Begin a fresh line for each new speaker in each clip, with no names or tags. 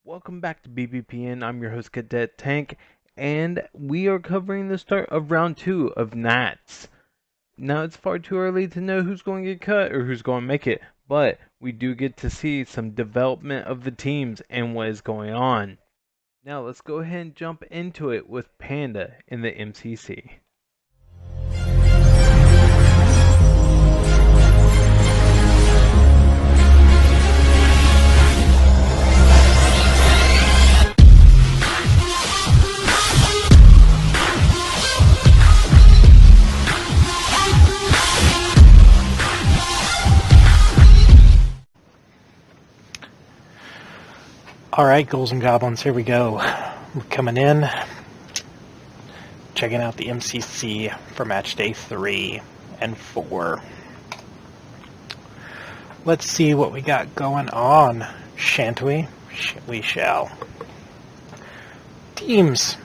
Welcome back to Bbpn. I'm your host Cadet Tank, and we are covering the start of round 2 of NATTS. Now it's far too early to know who's going to get cut or who's going to make it, but we do get to see some development of the teams and what is going on. Now let's go ahead and jump into it with Panda in the MCC.
Alright, Ghouls and Goblins, here we go. We're coming in, checking out the MCC for match day 3 and 4. Let's see what we got going on, shan't we? We shall. Teams.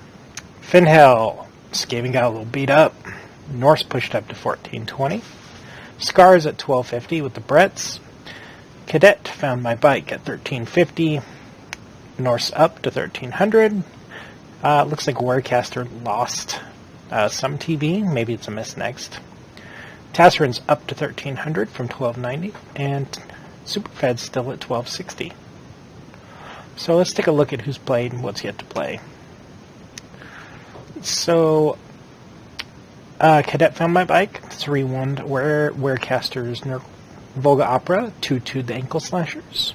Finhell. Skaven got a little beat up. Norse pushed up to 1420. Scars at 1250 with the Bretts. Cadet found my bike at 1350. Norse up to 1300. Looks like Warcaster lost some TV. Maybe it's a miss next. Tassarin's up to 1300 from 1290. And Superfed's still at 1260. So let's take a look at who's played and what's yet to play. So, Cadet found my bike. 3-1 Warcaster's Volga Opera. 2-2 the Ankle Slashers.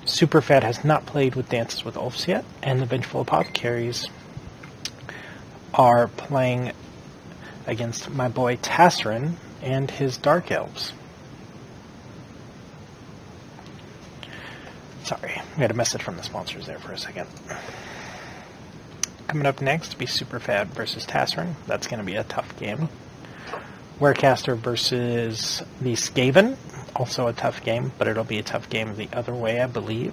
Superfed has not played with Dances with Ulfs yet, and the Vengeful Apothecaries are playing against my boy Tassarin and his Dark Elves. Sorry, we had a message from the sponsors there for a second. Coming up next will be Superfed versus Tassarin. That's going to be a tough game. Warcaster versus the Skaven. Also a tough game, but it'll be a tough game the other way, I believe.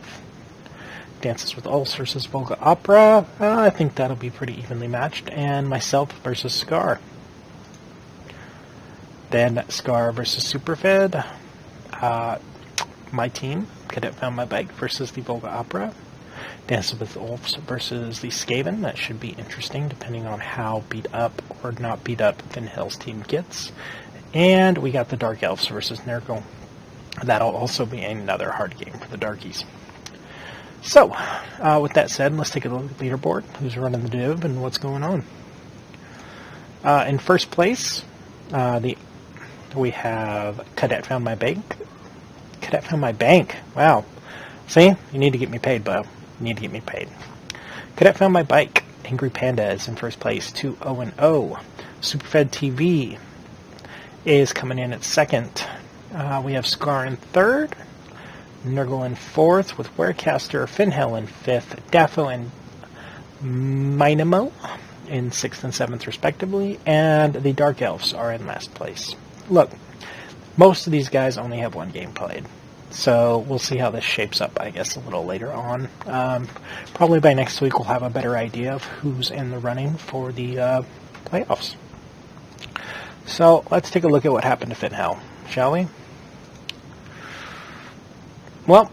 Dances with Ulfs versus Volga Opera. I think that'll be pretty evenly matched. And myself versus Scar. Then Scar versus Superfed. My team, Cadet Found My Bike versus the Volga Opera. Dances with Ulfs versus the Skaven. That should be interesting, depending on how beat up or not beat up Finhell's team gets. And we got the Dark Elves versus Nurgle. That'll also be another hard game for the Darkies. So, with that said, let's take a look at the leaderboard. Who's running the div and what's going on. In first place, we have Cadet Found My Bank. Cadet Found My Bank. Wow. See? You need to get me paid, Bo. You need to get me paid. Cadet Found My Bike. Angry Panda is in first place, 2-0-0. Superfed TV is coming in at second. We have Scar in third, Nurgle in fourth, with Warcaster, Finhell in fifth, Daffo and Minimo in sixth and seventh respectively, and the Dark Elves are in last place. Look, most of these guys only have one game played, so we'll see how this shapes up, I guess, a little later on. Probably by next week we'll have a better idea of who's in the running for the playoffs. So let's take a look at what happened to Finhell, shall we? Well,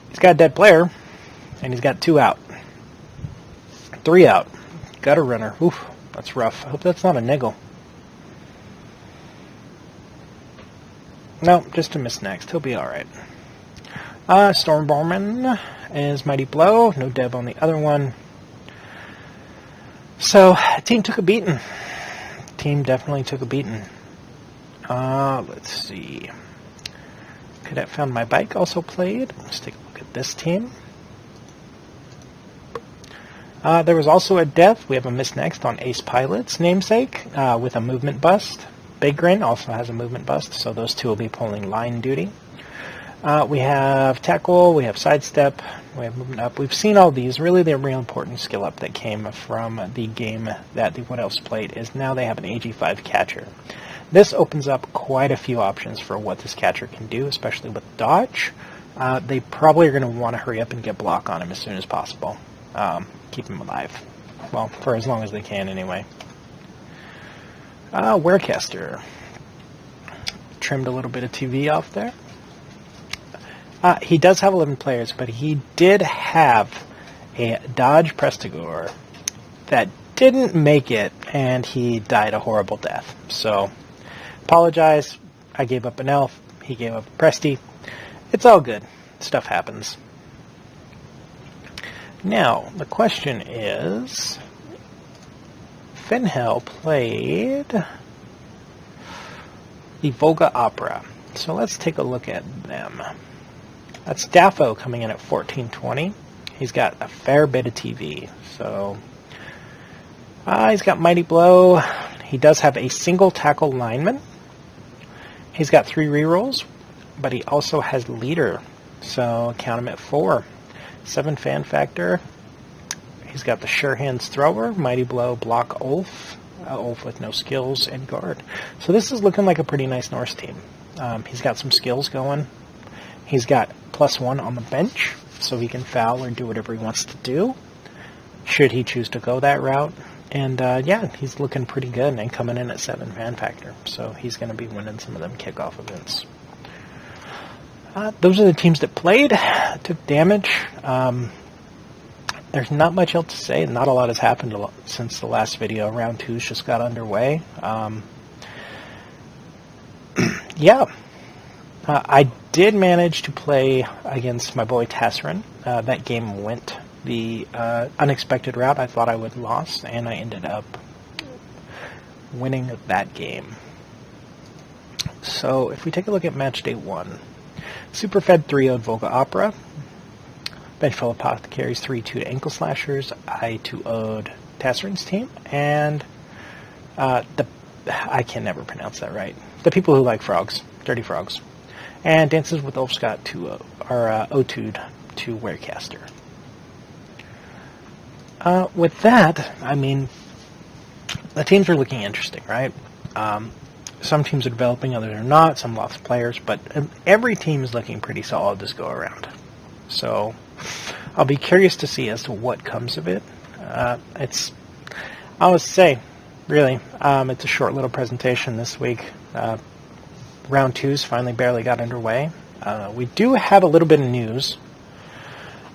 he's got a dead player, and he's got 2 out. 3 out. Gutter runner. Oof, that's rough. I hope that's not a niggle. No, just a miss next. He'll be alright. Stormborman is Mighty Blow. No dev on the other one. So, team took a beating. Team definitely took a beating. Let's see. Cadet Found My Bike also played. Let's take a look at this team. There was also a death. We have a miss next on Ace Pilot's namesake with a movement bust. Big Grin also has a movement bust, so those two will be pulling line duty. We have Tackle, we have Sidestep, we have Movement Up. We've seen all these. Really, the real important skill up that came from the game that the What Else played is now they have an AG5 catcher. This opens up quite a few options for what this catcher can do, especially with dodge. They probably are going to want to hurry up and get block on him as soon as possible. Keep him alive. Well, for as long as they can anyway. Warcaster. Trimmed a little bit of TV off there. He does have 11 players, but he did have a Dodge Prestigor that didn't make it, and he died a horrible death. So, apologize. I gave up an elf. He gave up a Presti. It's all good. Stuff happens. Now, the question is, Finhell played the Volga Opera. So let's take a look at them. That's Daffo coming in at 1420. He's got a fair bit of TV. So he's got Mighty Blow. He does have a single tackle lineman. He's got 3 rerolls, but he also has leader. So count him at 4. 7 fan factor. He's got the Sure Hands thrower, Mighty Blow, block Ulf. Ulf with no skills, and guard. So this is looking like a pretty nice Norse team. He's got some skills going. He's got +1 on the bench, so he can foul or do whatever he wants to do, should he choose to go that route. And yeah, he's looking pretty good and coming in at 7 fan factor. So he's going to be winning some of them kickoff events. Those are the teams that played, took damage. There's not much else to say. Not a lot has happened since the last video. Round 2's just got underway. Yeah. I did manage to play against my boy Tasserin. That game went the unexpected route. I thought I would lose, and I ended up winning that game. So if we take a look at match day 1, Superfed 3-0'd Volga Opera. Benchful Apothecaries 3-2'd Ankle Slashers. I 2-0'd Tasserin's team. And I can never pronounce that right. The people who like frogs. Dirty Frogs. And Dances with Ulf Scott 0-2'd to Warecaster. With that, I mean, the teams are looking interesting, right? Some teams are developing, others are not. Some lost players, but every team is looking pretty solid this go around. So I'll be curious to see as to what comes of it. I always say, really, it's a short little presentation this week. Round 2's finally barely got underway. We do have a little bit of news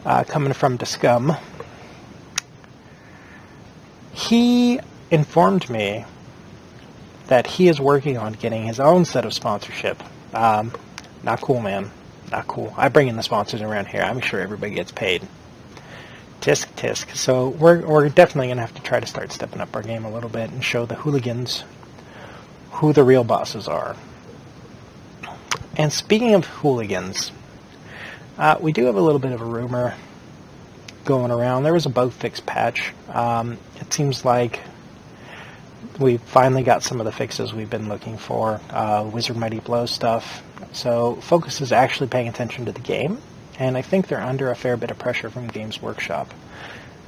coming from Discum. He informed me that he is working on getting his own set of sponsorship. Not cool, man. Not cool. I bring in the sponsors around here. I'm sure everybody gets paid. Tisk, tisk. So we're definitely going to have to try to start stepping up our game a little bit and show the hooligans who the real bosses are. And speaking of hooligans, we do have a little bit of a rumor going around. There was a bug fix patch. It seems like we finally got some of the fixes we've been looking for. Wizard Mighty Blow stuff. So Focus is actually paying attention to the game, and I think they're under a fair bit of pressure from Games Workshop.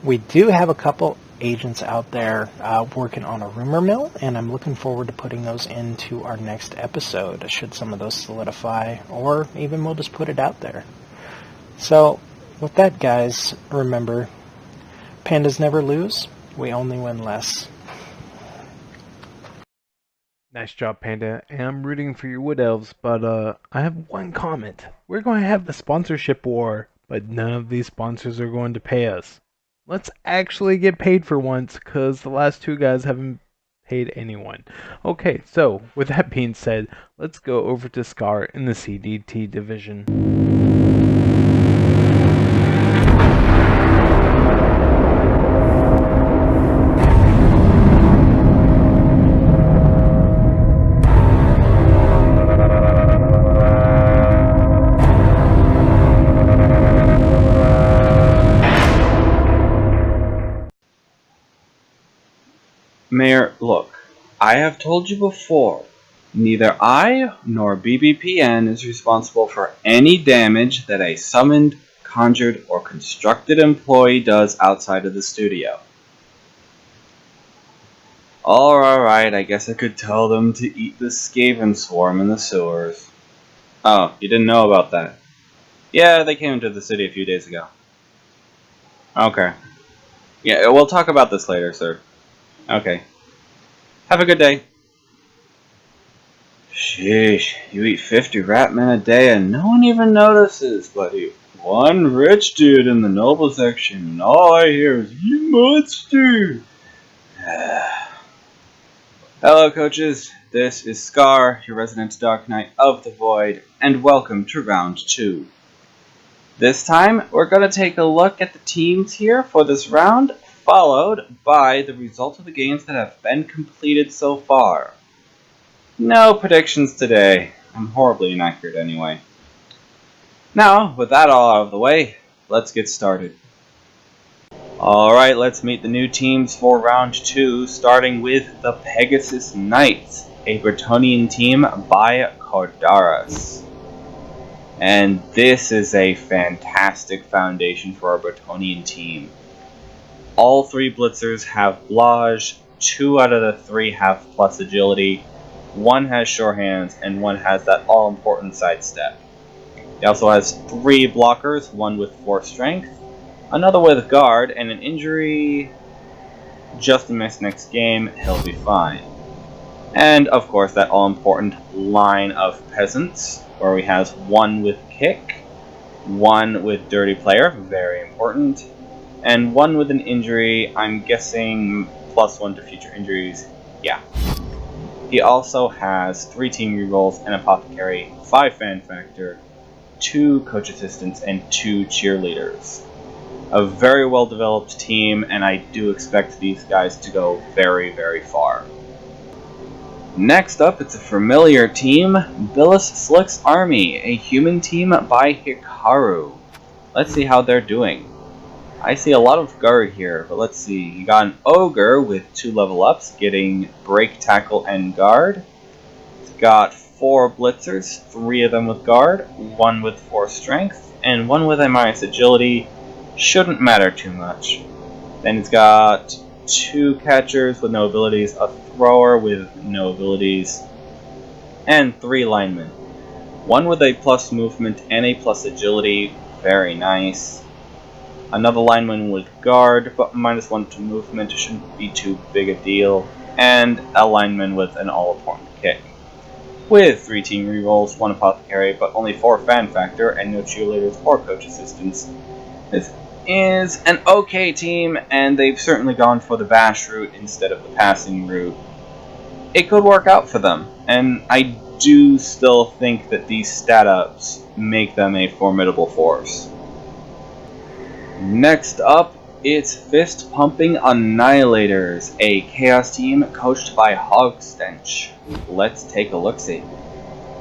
We do have a couple agents out there working on a rumor mill, and I'm looking forward to putting those into our next episode, should some of those solidify, or even we'll just put it out there. So with that, guys, remember, pandas never lose, we only win less.
Nice job, Panda, and I'm rooting for your Wood Elves, but I have one comment. We're going to have the sponsorship war, but none of these sponsors are going to pay us. Let's actually get paid for once, because the last 2 guys haven't paid anyone. Okay, so, with that being said, let's go over to Scar in the CDT division.
Mayor, look, I have told you before, neither I nor Bbpn is responsible for any damage that a summoned, conjured, or constructed employee does outside of the studio. Alright, I guess I could tell them to eat the Skaven swarm in the sewers. Oh, you didn't know about that? Yeah, they came into the city a few days ago. Okay. Yeah, we'll talk about this later, sir. Okay. Have a good day. Sheesh, you eat 50 rat men a day and no one even notices, buddy. one rich dude in the noble section, and all I hear is, "You monster!" Hello coaches, this is Scar, your resident Dark Knight of the Void, and welcome to round 2. This time, we're going to take a look at the teams here for this round, followed by the result of the games that have been completed so far. No predictions today. I'm horribly inaccurate anyway. Now, with that all out of the way, let's get started. Alright, let's meet the new teams for round 2, starting with the Pegasus Knights, a Bretonnian team by Cordaris. And this is a fantastic foundation for a Bretonnian team. All 3 blitzers have Blage, 2 out of the 3 have plus agility, 1 has sure hands, and 1 has that all-important sidestep. He also has 3 blockers, 1 with 4 strength, another with guard, and an injury. Just a miss next game, he'll be fine. And of course that all-important line of peasants, where he has 1 with kick, 1 with dirty player, very important, and 1 with an injury, I'm guessing +1 to future injuries, yeah. He also has 3 team rerolls, an apothecary, 5 fan factor, 2 coach assistants, and 2 cheerleaders. A very well developed team, and I do expect these guys to go very, very far. Next up, it's a familiar team, Billis Slick's Army, a human team by Hikaru. Let's see how they're doing. I see a lot of guard here, but let's see. You got an ogre with 2 level ups, getting break, tackle, and guard. It's got 4 blitzers, 3 of them with guard, 1 with 4 strength, and 1 with a minus agility. Shouldn't matter too much. Then it's got 2 catchers with no abilities, a thrower with no abilities, and 3 linemen. 1 with a plus movement and a plus agility, very nice. Another lineman with guard, but -1 to movement, shouldn't be too big a deal. And a lineman with an all-important kick. With 3 team rerolls, 1 apothecary, but only 4 fan factor, and no cheerleaders or coach assistants. This is an okay team, and they've certainly gone for the bash route instead of the passing route. It could work out for them, and I do still think that these stat ups make them a formidable force. Next up, it's Fist Pumping Annihilators, a Chaos team coached by Hogstench. Let's take a look-see.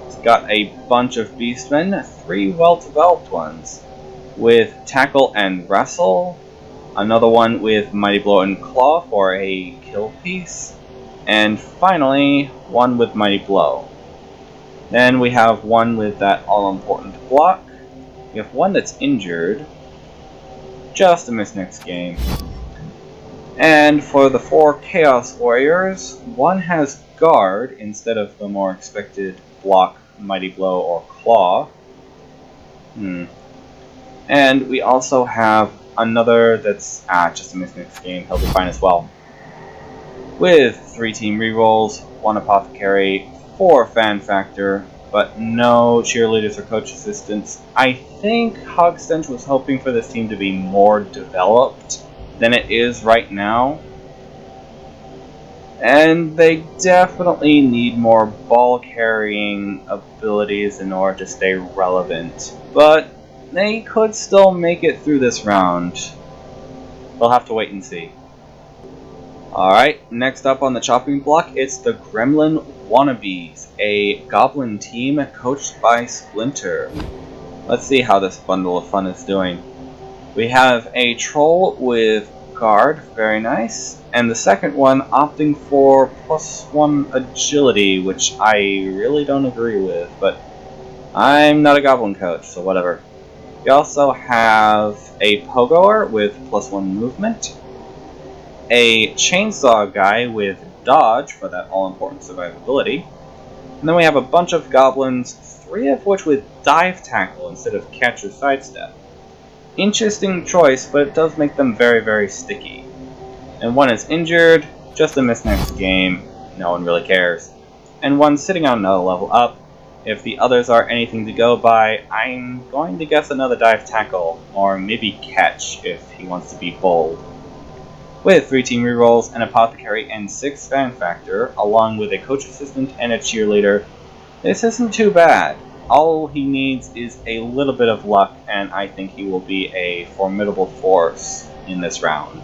It's got a bunch of beastmen, 3 well-developed ones, with Tackle and Wrestle, another one with Mighty Blow and Claw for a kill piece, and finally, 1 with Mighty Blow. Then we have 1 with that all-important block. We have 1 that's injured. Just a miss next game. And for the 4 Chaos Warriors, 1 has guard instead of the more expected block, Mighty Blow, or Claw. And we also have another that's just a miss next game, he'll be fine as well. With 3 team rerolls, 1 apothecary, 4 fan factor, but no cheerleaders or coach assistants. I think Hogstench was hoping for this team to be more developed than it is right now. And they definitely need more ball carrying abilities in order to stay relevant. But they could still make it through this round. We'll have to wait and see. Alright, next up on the chopping block, it's the Gremlin Wannabes, a goblin team coached by Splinter. Let's see how this bundle of fun is doing. We have a troll with guard, very nice, and the second one opting for +1 agility, which I really don't agree with, but I'm not a goblin coach, so whatever. We also have a pogoer with +1 movement, a chainsaw guy with dodge for that all-important survivability, and then we have a bunch of goblins, 3 of which with dive tackle instead of catch or sidestep. Interesting choice, but it does make them very, very sticky. And 1 is injured, just a miss next game, no one really cares. And 1 sitting on another level up, If the others are anything to go by, I'm going to guess another dive tackle, or maybe catch if he wants to be bold. With 3 team rerolls, an apothecary, and 6 fan factor, along with a coach assistant and a cheerleader, this isn't too bad. All he needs is a little bit of luck, and I think he will be a formidable force in this round.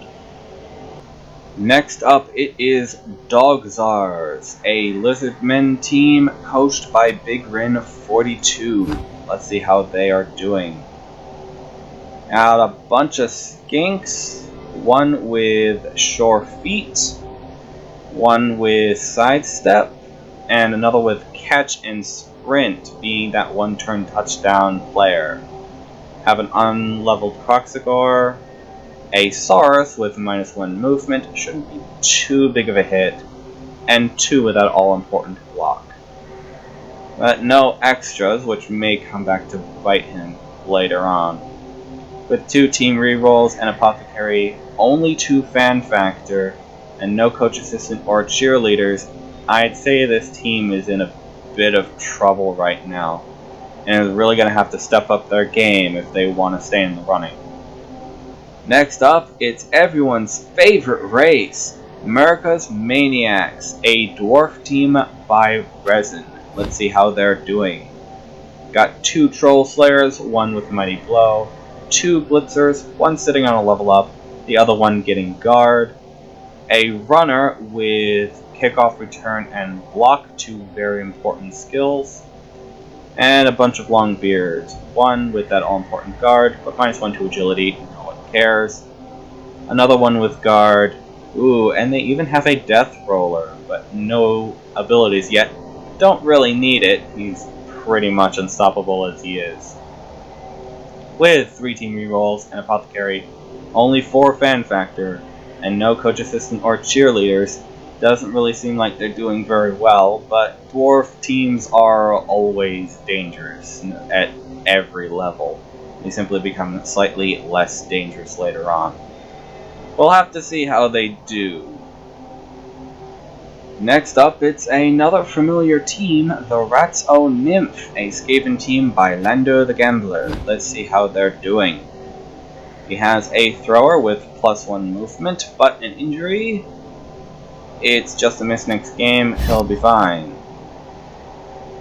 Next up, it is Dogzars, a Lizardmen team coached by Big Rin 42. Let's see how they are doing. Got a bunch of skinks, one with sure feet, one with sidestep, and another with catch and sprint, being that one-turn touchdown player. Have an unleveled Croxagore, a Saurus with -1 movement, shouldn't be too big of a hit, and 2 with that all-important block. But no extras, which may come back to bite him later on. With 2 team rerolls and apothecary, only 2 fan factor, and no coach assistant or cheerleaders, I'd say this team is in a bit of trouble right now, and is really going to have to step up their game if they want to stay in the running. Next up, it's everyone's favorite race, America's Maniacs, a dwarf team by Resin. Let's see how they're doing. Got 2 Troll Slayers, one with Mighty Blow, 2 Blitzers, one sitting on a level up, the other one getting guard, a runner with kickoff, return, and block, 2 very important skills, and a bunch of long beards, one with that all-important guard, but -1 to agility, no one cares, another one with guard, ooh, and they even have a death roller, but no abilities yet, don't really need it, he's pretty much unstoppable as he is. With 3 team rerolls and apothecary, only 4 fan factor, and no coach assistant or cheerleaders, doesn't really seem like they're doing very well, but dwarf teams are always dangerous at every level. They simply become slightly less dangerous later on. We'll have to see how they do. Next up, it's another familiar team, the Rat's Own Nymph, a Skaven team by Lander the Gambler. Let's see how they're doing. He has a thrower with +1 movement, but an injury. It's just a miss next game, he'll be fine.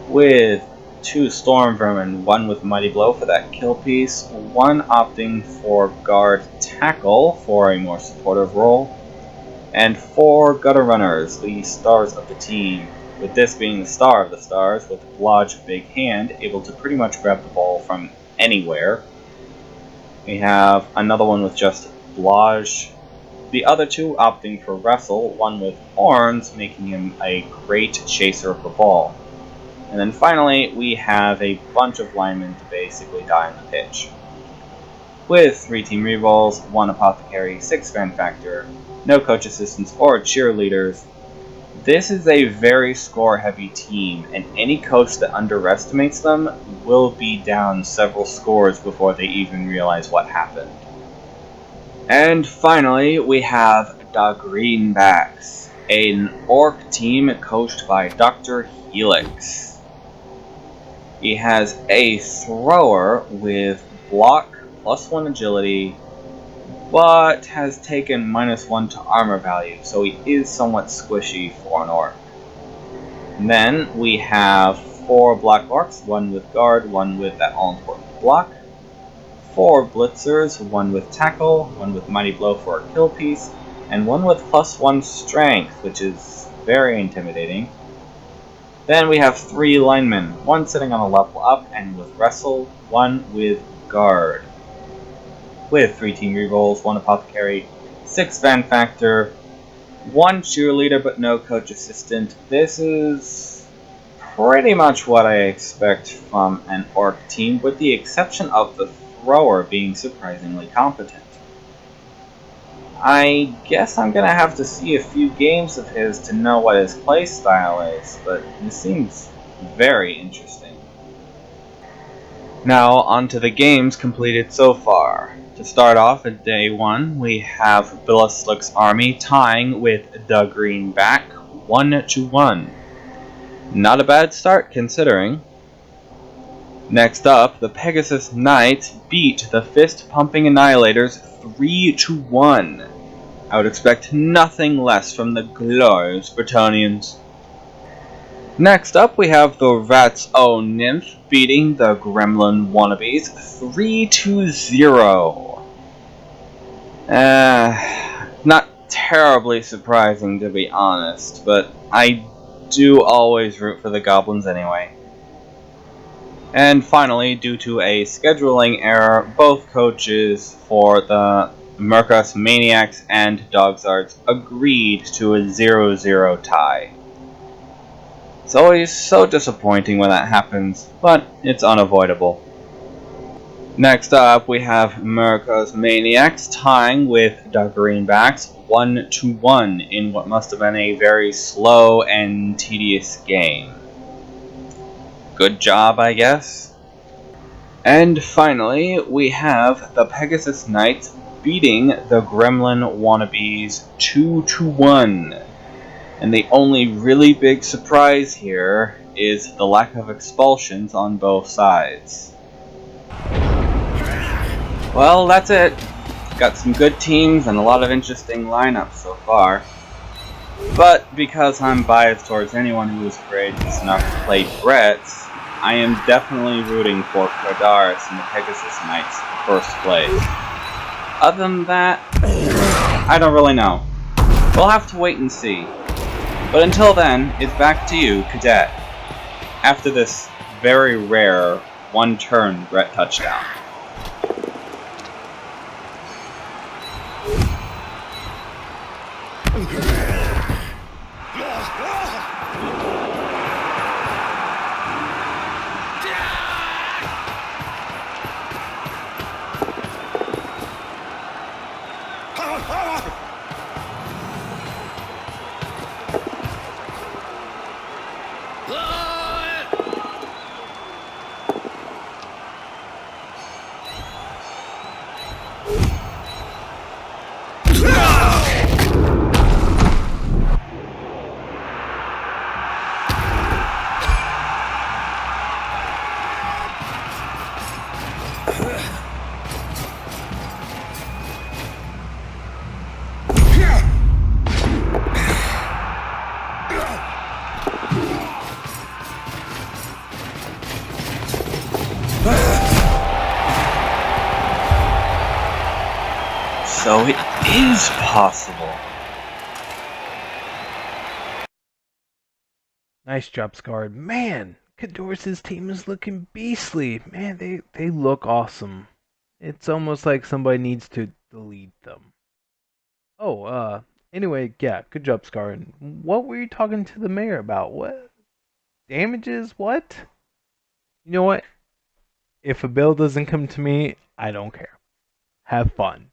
With 2 Storm Vermin, one with Mighty Blow for that kill piece, one opting for Guard Tackle for a more supportive role, and 4 Gutter Runners, the stars of the team, with this being the star of the stars, with Blodge Big Hand, able to pretty much grab the ball from anywhere. We have another one with just Blodge, the other 2 opting for Wrestle, one with Horns, making him a great chaser of the ball. And then finally, we have a bunch of linemen to basically die on the pitch. With 3 team rerolls, 1 apothecary, 6 fan factor, no coach assistants or cheerleaders, this is a very score-heavy team, and any coach that underestimates them will be down several scores before they even realize what happened. And finally, we have the Greenbacks, an orc team coached by Dr. Helix. He has a thrower with block, +1 agility, but has taken -1 to armor value, so he is somewhat squishy for an orc. And then we have 4 black orcs, one with guard, one with that all-important block, 4 blitzers, one with tackle, one with mighty blow for a kill piece, and one with +1 strength, which is very intimidating. Then we have 3 linemen, one sitting on a level up and with wrestle, one with guard. With 3 team rerolls, 1 apothecary, 6 fan factor, 1 cheerleader but no coach assistant. This is pretty much what I expect from an orc team, with the exception of the thrower being surprisingly competent. I guess I'm gonna have to see a few games of his to know what his playstyle is, but it seems very interesting. Now, onto the games completed so far. To start off at day 1, we have Billislick's army tying with the Greenback 1-1. Not a bad start considering. Next up, the Pegasus Knights beat the Fist-Pumping Annihilators 3-1. I would expect nothing less from the glorious Bretonnians. Next up, we have the Rat's Own Nymph beating the Gremlin Wannabes 3-0. Not terribly surprising, to be honest, but I do always root for the Goblins anyway. And finally, due to a scheduling error, both coaches for the Mercus Maniacs and Dogsarts agreed to a 0-0 tie. It's always so disappointing when that happens, but it's unavoidable. Next up, we have Mercus Maniacs tying with the Greenbacks 1-1 in what must have been a very slow and tedious game. Good job, I guess. And finally, we have the Pegasus Knights beating the Gremlin Wannabes 2-1. And the only really big surprise here is the lack of expulsions on both sides. Well, that's it. Got some good teams and a lot of interesting lineups so far. But because I'm biased towards anyone who is courageous enough to play Bretts, I am definitely rooting for Cardaris and the Pegasus Knights first place. Other than that, I don't really know. We'll have to wait and see. But until then, it's back to you, Cadet. After this very rare one-turn Brett touchdown. So it is possible.
Nice job, Scarred. Man, Cadoris's team is looking beastly. Man, they look awesome. It's almost like somebody needs to delete them. Oh, anyway, yeah, good job, Scarred. What were you talking to the mayor about? What? Damages? What? You know what? If a bill doesn't come to me, I don't care. Have fun.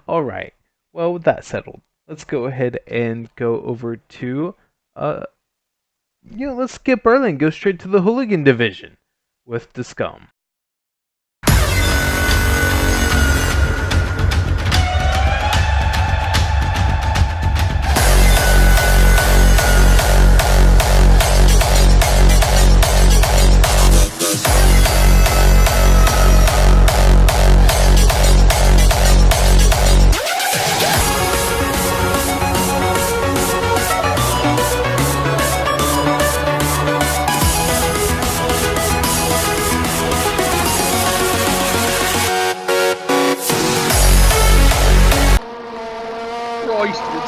Alright, well, with that settled, let's go ahead and go over to, let's skip early and go straight to the Hooligan division with the Scum.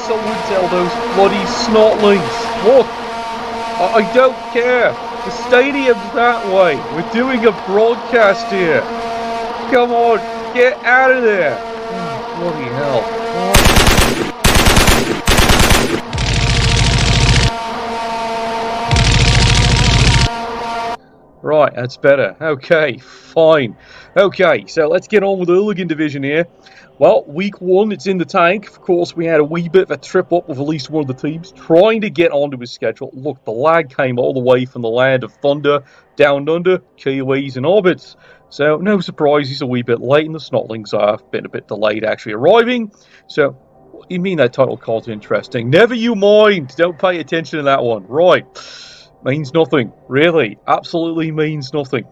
Someone tell those bloody snotlings, look, I don't care, the stadium's that way, we're doing a broadcast here, come on, get out of there, oh, bloody hell. Right, that's better. Okay, fine. Okay, so let's get on with the Hooligan division here. Well, week one, it's in the tank. Of course, we had a wee bit of a trip up with at least one of the teams, trying to get onto his schedule. Look, the lag came all the way from the land of thunder, down under, Kiwis and Orbits. So, no surprise, he's a wee bit late, and the Snotlings have been a bit delayed actually arriving. So, what do you mean that title card's interesting? Never you mind! Don't pay attention to that one. Right. Means nothing. Really. Absolutely means nothing.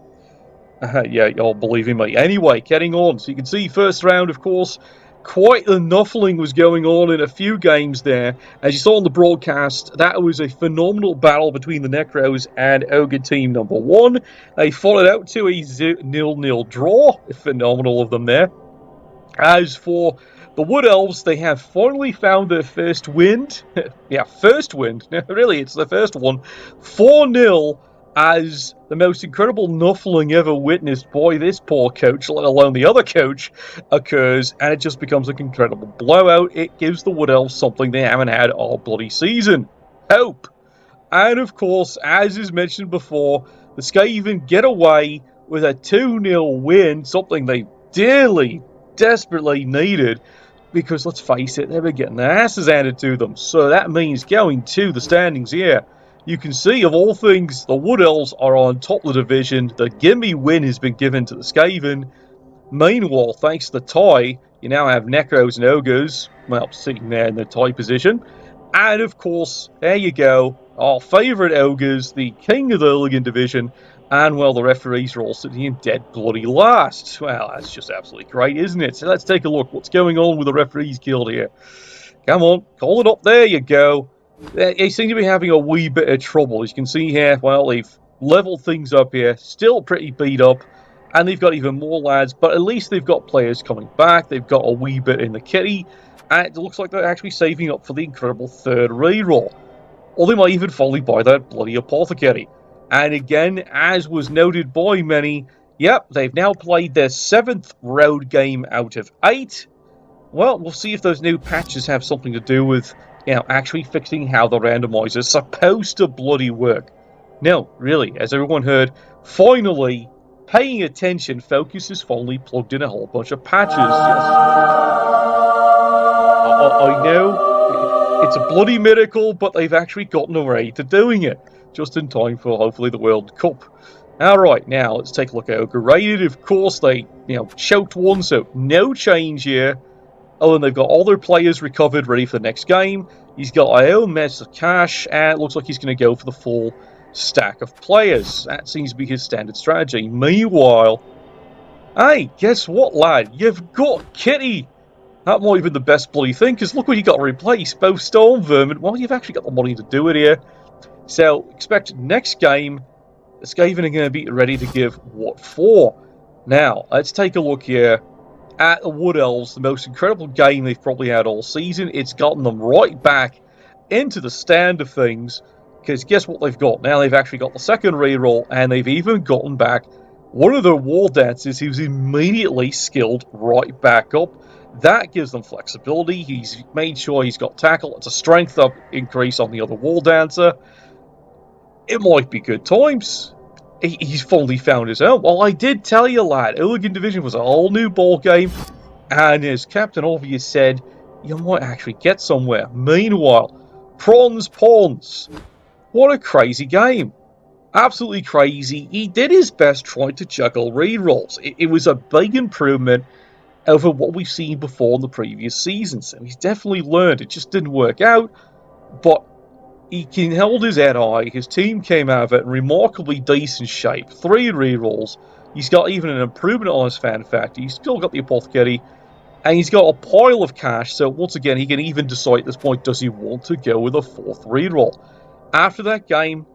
Yeah, you're believing me. Anyway, getting on. So you can see first round, of course, quite the nuffling was going on in a few games there. As you saw on the broadcast, that was a phenomenal battle between the Necros and Ogre Team number 1. They followed out to a 0-0 draw. Phenomenal of them there. As for the Wood Elves, they have finally found their first wind. Yeah, first wind. Really, it's the first one. 4-0 as the most incredible nuffling ever witnessed by this poor coach, let alone the other coach, occurs, and it just becomes an incredible blowout. It gives the Wood Elves something they haven't had all bloody season. Hope. And of course, as is mentioned before, the Skaven get away with a 2-0 win, something they desperately needed, because let's face it, they were getting their asses handed to them. So that means going to the standings here, you can see, of all things, the Wood Elves are on top of the division. The gimme win has been given to the Skaven. Meanwhile, thanks to the tie, you now have Necros and Ogres, well, sitting there in the tie position. And of course, there you go, our favourite Ogres, the king of the Hooligan division, and, well, the referees are all sitting in dead bloody last. Well, that's just absolutely great, isn't it? So let's take a look. What's going on with the referees guild here? Come on, call it up. There you go. They seem to be having a wee bit of trouble. As you can see here, well, they've leveled things up here. Still pretty beat up. And they've got even more lads, but at least they've got players coming back. They've got a wee bit in the kitty. And it looks like they're actually saving up for the incredible third reroll. Or they might even finally buy that bloody apothecary. And again, as was noted by many, yep, they've now played their 7th road game out of 8. Well, we'll see if those new patches have something to do with, you know, actually fixing how the randomizer is supposed to bloody work. No, really, as everyone heard, finally, paying attention, Focus has finally plugged in a whole bunch of patches. Yes. I know, it's a bloody miracle, but they've actually gotten around to doing it, just in time for, hopefully, the World Cup. Alright, now, let's take a look at Ogre Rated. Of course, they, choked one, so no change here. Oh, and they've got all their players recovered, ready for the next game. He's got a own mess of cash, and it looks like he's going to go for the full stack of players. That seems to be his standard strategy. Meanwhile, hey, guess what, lad? You've got Kitty! That might have been the best bloody thing, because look what you got to replace. Both Storm Vermin. Well, you've actually got the money to do it here. So, expect next game, the Skaven are going to be ready to give what for. Now, let's take a look here at the Wood Elves, the most incredible game they've probably had all season. It's gotten them right back into the stand of things, because guess what they've got? Now they've actually got the second reroll, and they've even gotten back one of their wall dancers who's immediately skilled right back up. That gives them flexibility. He's made sure he's got tackle. It's a strength up increase on the other wall dancer. It might be good times. He's finally found his own. Well, I did tell you, lad, Hooligan Division was a whole new ball game, and as Captain Obvious said, you might actually get somewhere. Meanwhile, Prawns Pawns. What a crazy game. Absolutely crazy. He did his best trying to juggle rerolls. It was a big improvement over what we've seen before in the previous seasons, and he's definitely learned. It just didn't work out, but he held his head high. His team came out of it in remarkably decent shape. 3 rerolls. He's got even an improvement on his fan factor. He's still got the apothecary, and he's got a pile of cash, so once again, he can even decide at this point, does he want to go with a 4th reroll? After that game,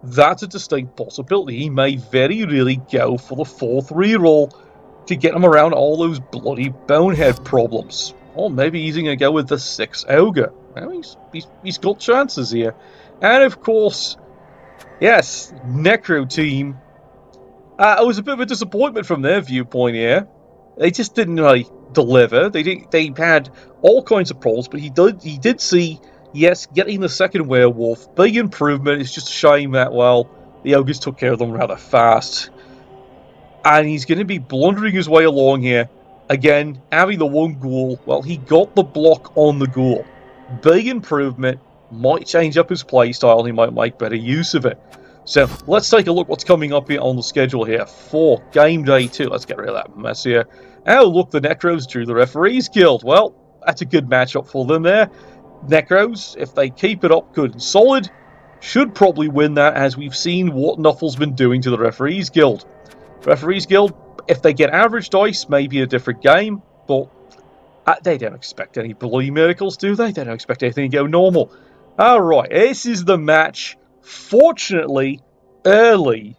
that's a distinct possibility. He may very really go for the 4th reroll to get him around all those bloody Bonehead problems. Or maybe he's going to go with the 6th Ogre. Well, he's got chances here. And of course, yes, Necro Team. It was a bit of a disappointment from their viewpoint here. They just didn't really deliver. They had all kinds of problems, but he did see, yes, getting the 2nd werewolf, big improvement. It's just a shame that, well, the Ogres took care of them rather fast. And he's going to be blundering his way along here. Again, having the 1 ghoul, well, he got the block on the ghoul. Big improvement, might change up his playstyle, he might make better use of it. So, let's take a look what's coming up here on the schedule here for Game Day 2. Let's get rid of that mess here. Oh, look, the Necros drew the Referees Guild. Well, that's a good matchup for them there. Necros, if they keep it up good and solid, should probably win that, as we've seen what Nuffle's been doing to the Referees Guild. Referees Guild, if they get average dice, maybe a different game, but they don't expect any bloody miracles, do they? They don't expect anything to go normal. Alright, this is the match, fortunately, early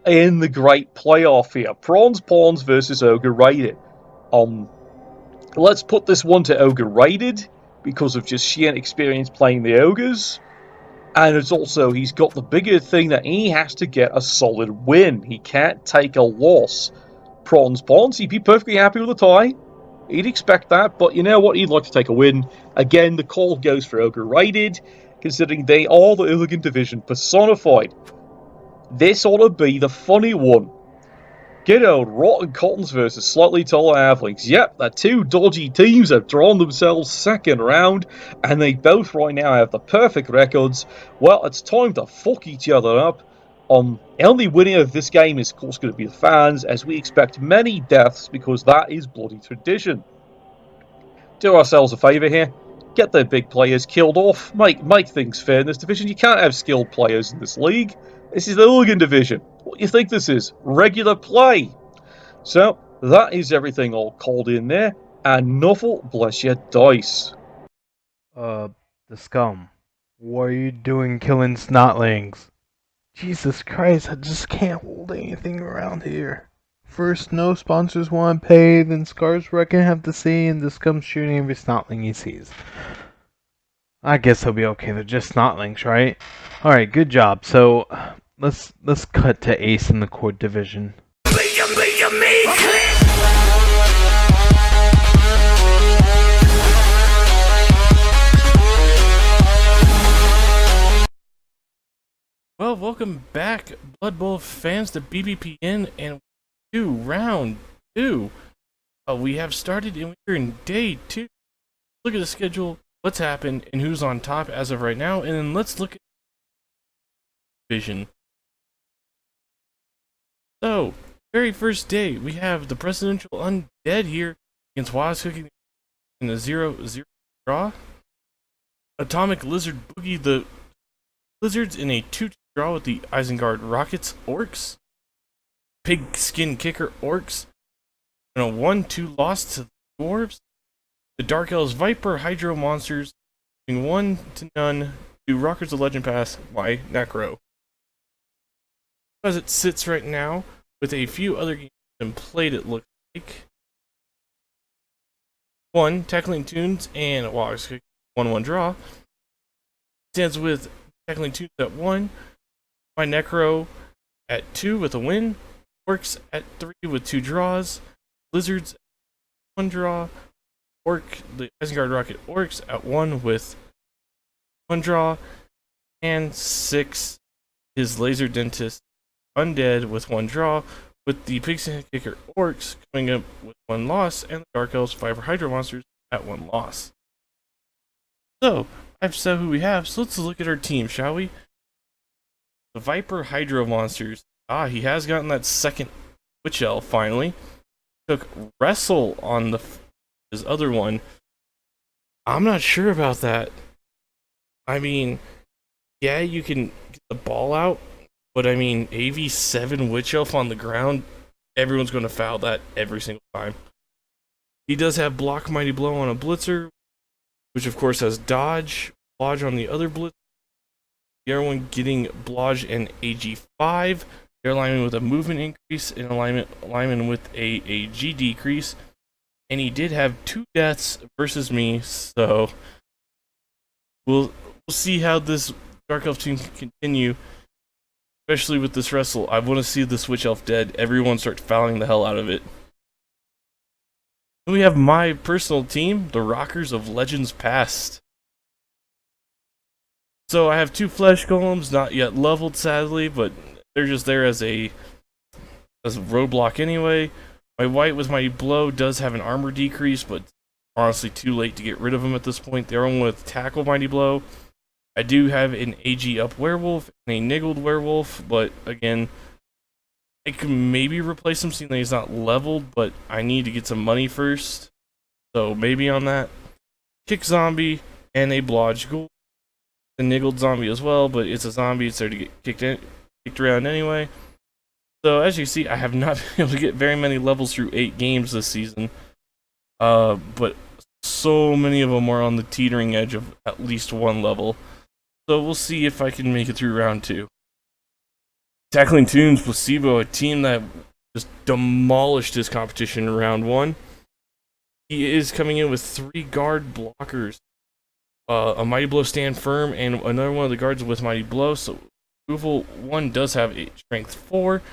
in the great playoff here. Prawns Pawns versus Ogre Rated. Let's put this one to Ogre Rated, because of just sheer experience playing the Ogres. And it's also, he's got the bigger thing that he has to get a solid win. He can't take a loss. Prawns Pawns, he'd be perfectly happy with a tie. He'd expect that, but you know what? He'd like to take a win. Again, the call goes for Ogre Rated, considering they are the Hooligan division personified. This ought to be the funny one. Good old Rotten Cottons versus Slightly Taller Halflings. Yep, the two dodgy teams have drawn themselves second round, and they both right now have the perfect records. Well, it's time to fuck each other up. The only winner of this game is, of course, going to be the fans, as we expect many deaths, because that is bloody tradition. Do ourselves a favour here. Get the big players killed off. Make things fair in this division. You can't have skilled players in this league. This is the Hooligan division. What do you think this is? Regular play. So, that is everything all called in there. And Nuffle, bless your dice.
The scum. What are you doing killing Snotlings? Jesus Christ, I just can't hold anything around here. First, no sponsors want to pay, then Scars reckon have to see, and the scum shooting every Snotling he sees. I guess he'll be okay, they're just Snotlings, right? Alright, good job. So, let's cut to Ace in the Court Division.
Well, welcome back, Blood Bowl fans, to Bbpn and round 2. We have started and we're in day 2. Look at the schedule, what's happened, and who's on top as of right now, and then let's look at division. So, very first day, we have the Presidential Undead here against Waz Cooking in a 0-0 draw. Atomic Lizard Boogie the Lizards in a 2-2 draw with the Isengard Rockets Orcs. Pigskin Kicker Orcs and a 1-2 loss to the Dwarves. The Dark Elves Viper Hydro Monsters 1-0 to Rockers of Legend Pass by Necro. As it sits right now, with a few other games been played, it looks like. Tackling Tunes and 1-1 draw. Stands with Tackling Tunes at 1, by Necro at 2 with a win. Orcs at 3 with 2 draws. Lizards at 1 draw. The Isengard Rocket Orcs at 1 with 1 draw. And 6 is Laser Dentist Undead with 1 draw, with the Pigskin Kicker Orcs coming up with 1 loss, and the Dark Elves Viper Hydro Monsters at 1 loss. So, I've said who we have, so let's look at our team, shall we? The Viper Hydro Monsters. He has gotten that second Witch Elf finally. Took Wrestle on his other one. I'm not sure about that. I mean, yeah, you can get the ball out, but I mean, AV7 Witch Elf on the ground, everyone's going to foul that every single time. He does have Block Mighty Blow on a Blitzer, which of course has Dodge, Blodge on the other Blitzer. The other one getting Blodge and AG5. They're alignment with a movement increase and alignment with a AG decrease. And he did have 2 deaths versus me, so we'll see how this Dark Elf team can continue. Especially with this wrestle, I want to see this Witch Elf dead. Everyone start fouling the hell out of it. Then we have my personal team, the Rockers of Legends Past. So I have 2 Flesh Golems, not yet leveled sadly, but they're just there as a roadblock anyway. My White with Mighty Blow does have an armor decrease, but honestly too late to get rid of him at this point. They're on with Tackle Mighty Blow. I do have an AG up Werewolf and a Niggled Werewolf, but again, I can maybe replace him seeing that he's not leveled, but I need to get some money first. So maybe on that. Kick Zombie and a Blodge Ghoul. The Niggled Zombie as well, but it's a zombie, it's there to get kicked around anyway. So as you see, I have not been able to get very many levels through 8 games this season. But so many of them are on the teetering edge of at least 1 level. So we'll see if I can make it through round 2. Tackling Toons Placebo, a team that just demolished his competition in round 1. He is coming in with 3 guard blockers. A Mighty Blow Stand Firm, and another one of the guards with Mighty Blow. So removal 1 does have a Strength 4.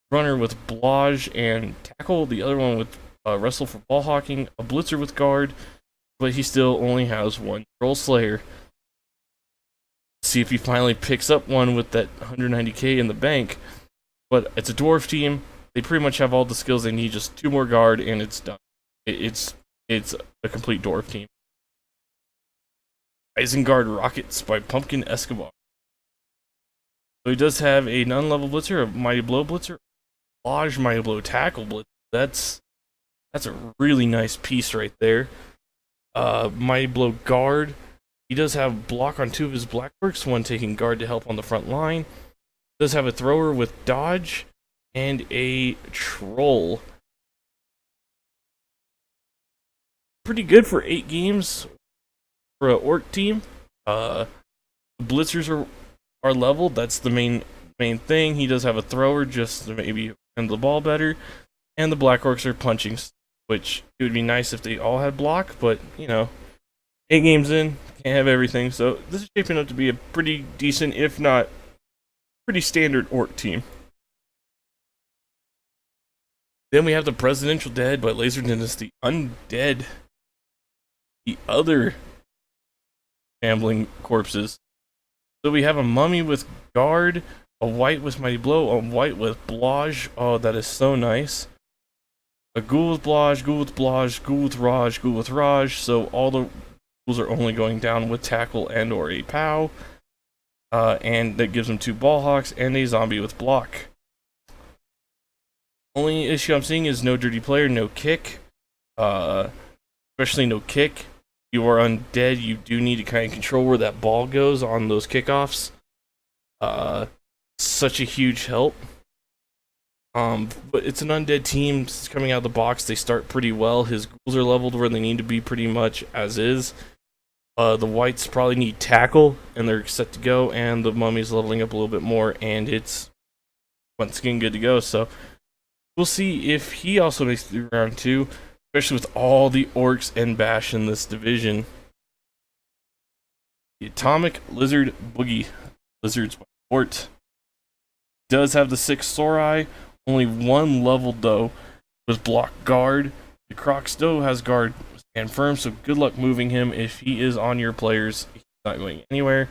Runner with Blodge and Tackle. The other one with Wrestle for Ball Hawking. A Blitzer with Guard. But he still only has 1 Troll Slayer. See if he finally picks up one with that 190k in the bank. But it's a dwarf team. They pretty much have all the skills they need. Just 2 more guard and it's done. It's a complete dwarf team. Isengard Rockets by Pumpkin Escobar. So he does have a non-level blitzer, a Mighty Blow blitzer, Lodge Mighty Blow Tackle blitzer. That's a really nice piece right there. Mighty Blow Guard. He does have block on 2 of his Blackworks, 1 taking guard to help on the front line. Does have a thrower with dodge and a troll. Pretty good for 8 games for an orc team. Blitzers are leveled. That's the main thing. He does have a thrower just to maybe handle the ball better, and the Black Orcs are punching, which it would be nice if they all had block, but you know, 8 games in, can't have everything. So this is shaping up to be a pretty decent, if not pretty standard orc team. Then we have the Presidential Dead by Laser Dynasty Undead. The other gambling corpses. So we have a mummy with guard, a white with Mighty Blow, a white with Blodge. Oh, that is so nice. A ghoul with Blodge, ghoul with Blodge, ghoul with Raj, ghoul with Raj. So all the ghouls are only going down with tackle and or a POW. And that gives them 2 ball hawks and a zombie with block. Only issue I'm seeing is no dirty player, no kick. Especially no kick. You are undead, you do need to kind of control where that ball goes on those kickoffs. Such a huge help. But it's an undead team. It's coming out of the box. They start pretty well. His ghouls are leveled where they need to be pretty much as is. The whites probably need tackle, and they're set to go. And the mummy's leveling up a little bit more, and it's once again good to go. So we'll see if he also makes it through round 2. Especially with all the orcs and bash in this division. The Atomic Lizard Boogie. Lizards by Fort. Does have the 6 Sorai. Only 1 leveled though. With block guard. The Croc still has guard and firm. So good luck moving him. If he is on your players, he's not going anywhere.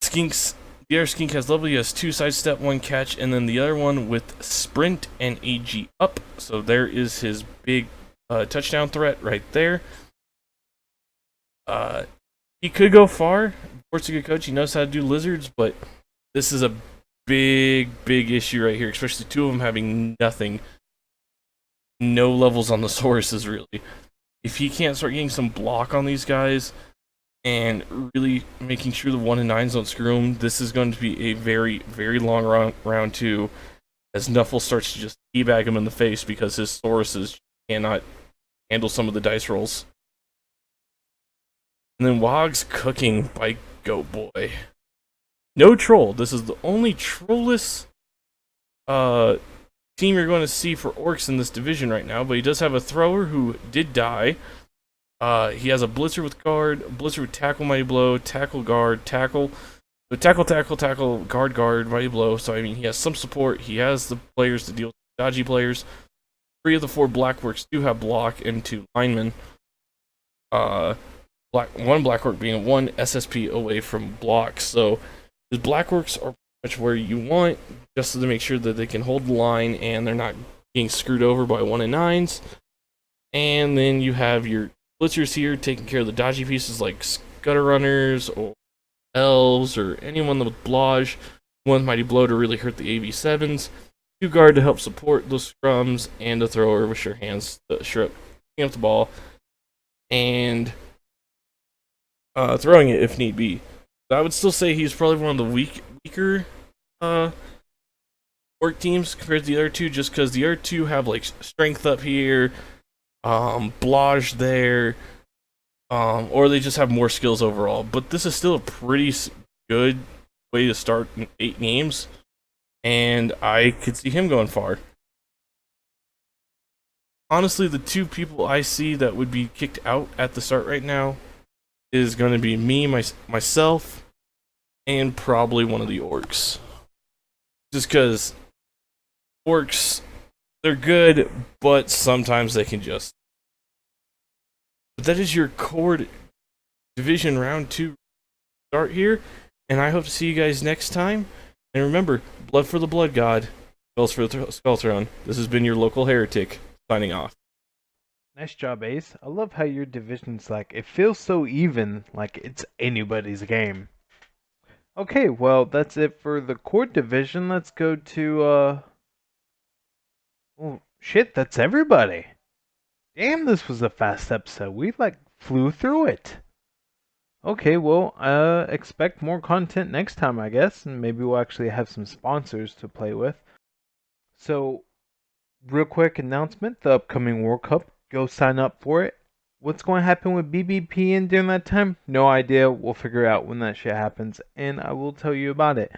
Skinks. The other skink has level. He has 2 sidestep, 1 catch, and then the other one with sprint and AG up. So there is his big touchdown threat right there. He could go far. Fort's a good coach. He knows how to do lizards, but this is a big issue right here, especially 2 of them having nothing. No levels on the sources, really. If he can't start getting some block on these guys, and really making sure the 1 and 9s don't screw him, this is going to be a very long round 2, as Nuffle starts to just teabag him in the face because his Sauruses cannot handle some of the dice rolls. And then Wog's Cooking by Goat Boy. No troll. This is the only trollless team you're going to see for orcs in this division right now, but he does have a thrower who did die. He has a blitzer with guard, a blitzer with tackle, Mighty Blow, tackle, guard, tackle. So tackle, guard, Mighty Blow. So, I mean, he has some support. He has the players to deal with dodgy players. 3 of the 4 Blackworks do have block, and 2 linemen. One Blackwork being 1 SSP away from block. So, his Blackworks are pretty much where you want, just to make sure that they can hold the line and they're not getting screwed over by 1 and 9s. And then you have your blitzers here taking care of the dodgy pieces like Scutter Runners or Elves or anyone with Blodge. 1 Mighty Blow to really hurt the AV7s. 2 guard to help support those scrums, and a thrower with sure hands to sure up the ball and throwing it if need be. So I would still say he's probably one of the weaker orc teams compared to the other two, just because the other two have like strength up here, blodge there, or they just have more skills overall. But this is still a pretty good way to start 8 games, and I could see him going far. Honestly, the 2 people I see that would be kicked out at the start right now is going to be me, myself, and probably one of the orcs. Just because orcs, they're good, but sometimes they can just... But that is your core division round 2 start here, and I hope to see you guys next time. And remember, blood for the blood god, skulls for the skull throne. This has been your local heretic, signing off.
Nice job, Ace. I love how your division's like, it feels so even, like it's anybody's game. Okay, well, that's it for the core division. Let's go to, oh, shit, that's everybody. Damn, this was a fast episode. We, like, flew through it. Okay, well, expect more content next time, I guess, and maybe we'll actually have some sponsors to play with. So, real quick announcement, the upcoming World Cup, go sign up for it. What's going to happen with Bbpn during that time? No idea. We'll figure out when that shit happens, and I will tell you about it.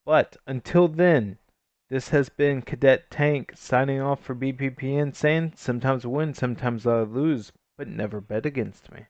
But until then, this has been Cadet Tank signing off for Bbpn, saying sometimes I win, sometimes I lose, but never bet against me.